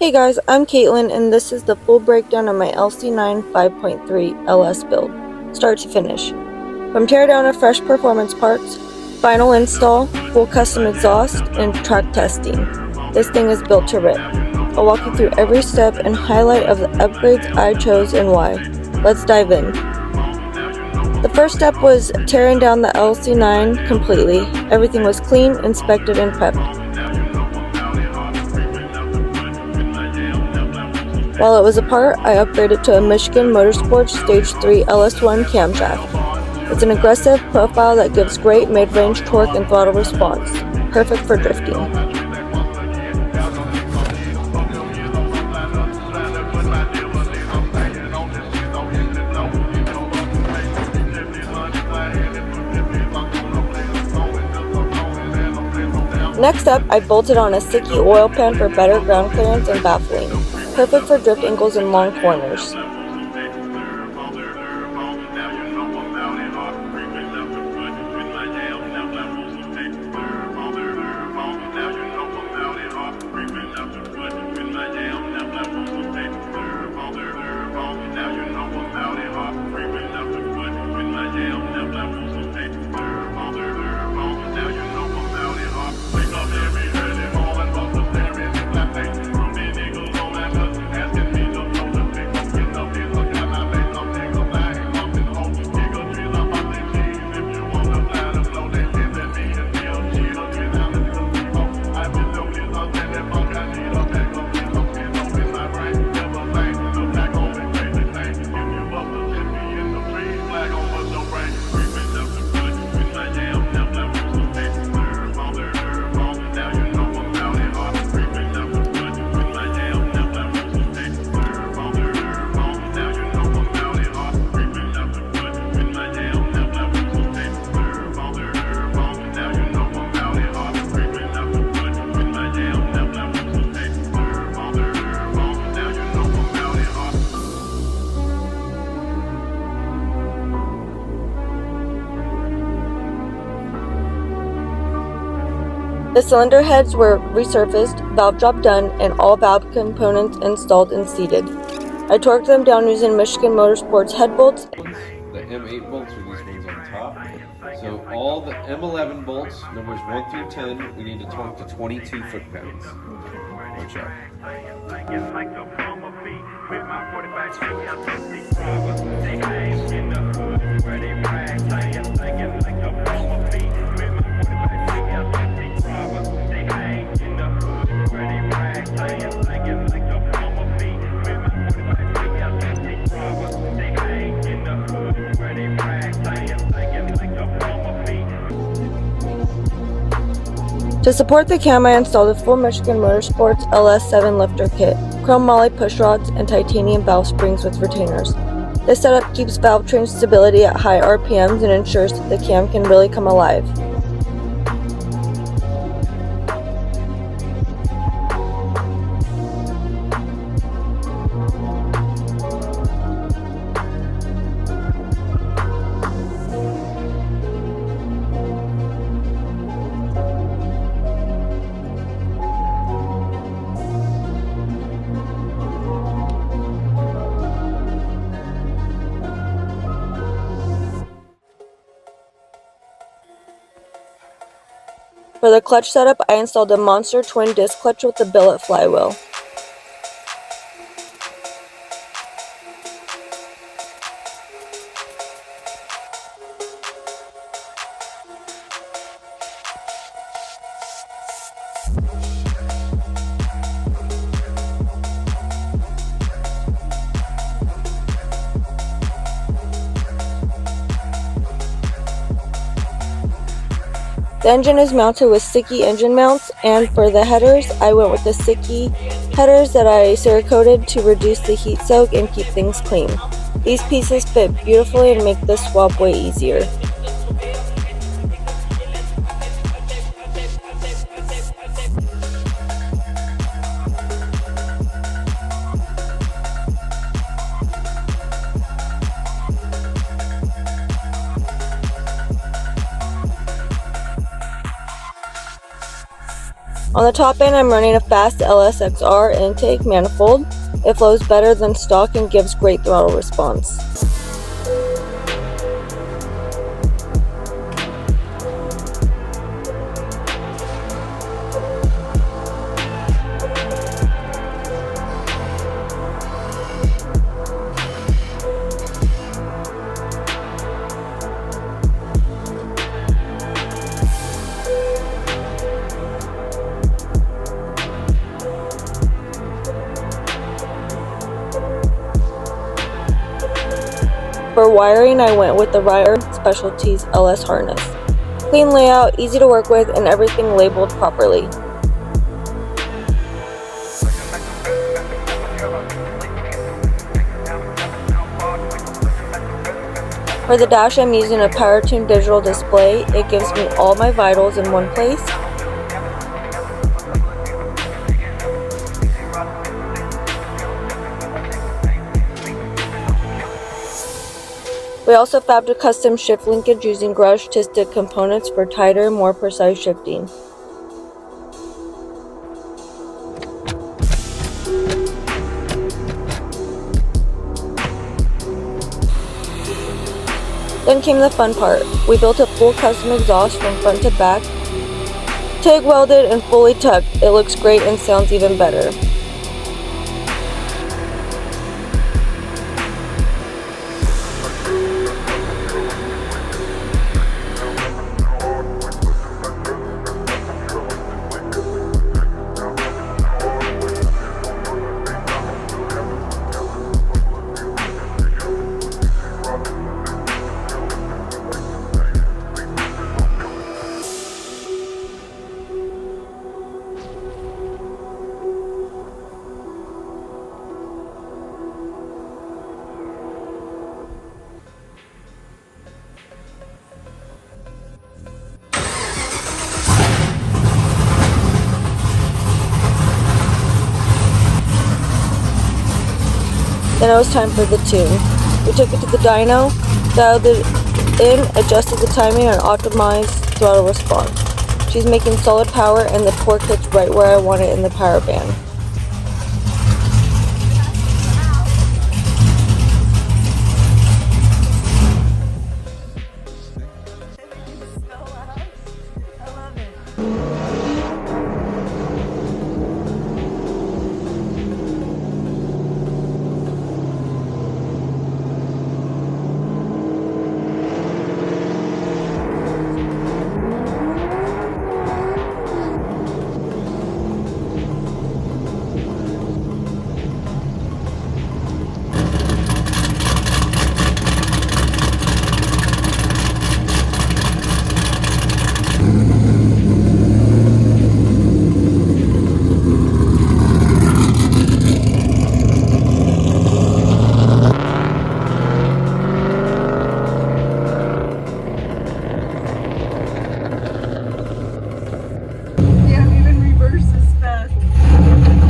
Hey guys, I'm Caitlin and this is the full breakdown of my LC9 5.3 LS build, start to finish. From teardown of fresh performance parts, final install, full custom exhaust, and track testing. This thing is built to rip. I'll walk you through every step and highlight of the upgrades I chose and why. Let's dive in. The first step was tearing down the LC9 completely. Everything was clean, inspected, and prepped. While it was apart, I upgraded to a Michigan Motorsports Stage 3 LS1 camshaft. It's an aggressive profile that gives great mid-range torque and throttle response, perfect for drifting. Next up, I bolted on a sticky oil pan for better ground clearance and baffling. Perfect for drift angles and long corners. The cylinder heads were resurfaced, valve job done, and all valve components installed and seated. I torqued them down using Michigan Motorsports head bolts. The M8 bolts are these ones on top. So all the M11 bolts, numbers 1 through 10, we need to torque to 22 foot-pounds. Watch out. To support the cam, I installed a full Michigan Motorsports LS7 Lifter Kit, chrome Moly pushrods, and titanium valve springs with retainers. This setup keeps valve train stability at high RPMs and ensures that the cam can really come alive. For the clutch setup, I installed a monster twin disc clutch with a billet flywheel. The engine is mounted with sticky engine mounts, and for the headers, I went with the sticky headers that I Cerakoted to reduce the heat soak and keep things clean. These pieces fit beautifully and make the swap way easier. On the top end, I'm running a fast LSXR intake manifold. It flows better than stock and gives great throttle response. For wiring, I went with the Ryder Specialties LS harness. Clean layout, easy to work with, and everything labeled properly. For the dash, I'm using a PowerTune digital display. It gives me all my vitals in one place. We also fabbed a custom shift linkage using garage-tisted components for tighter, more precise shifting. Then came the fun part. We built a full custom exhaust from front to back, TIG welded and fully tucked. It looks great and sounds even better. Then it was time for the tune. We took it to the dyno, dialed it in, adjusted the timing, and optimized throttle response. She's making solid power and the torque hits right where I want it in the power band.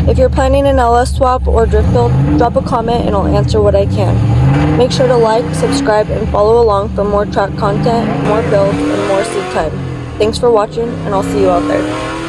If you're planning an LS swap or drift build, drop a comment and I'll answer what I can. Make sure to like, subscribe, and follow along for more track content, more builds, and more seat time. Thanks for watching, and I'll see you out there.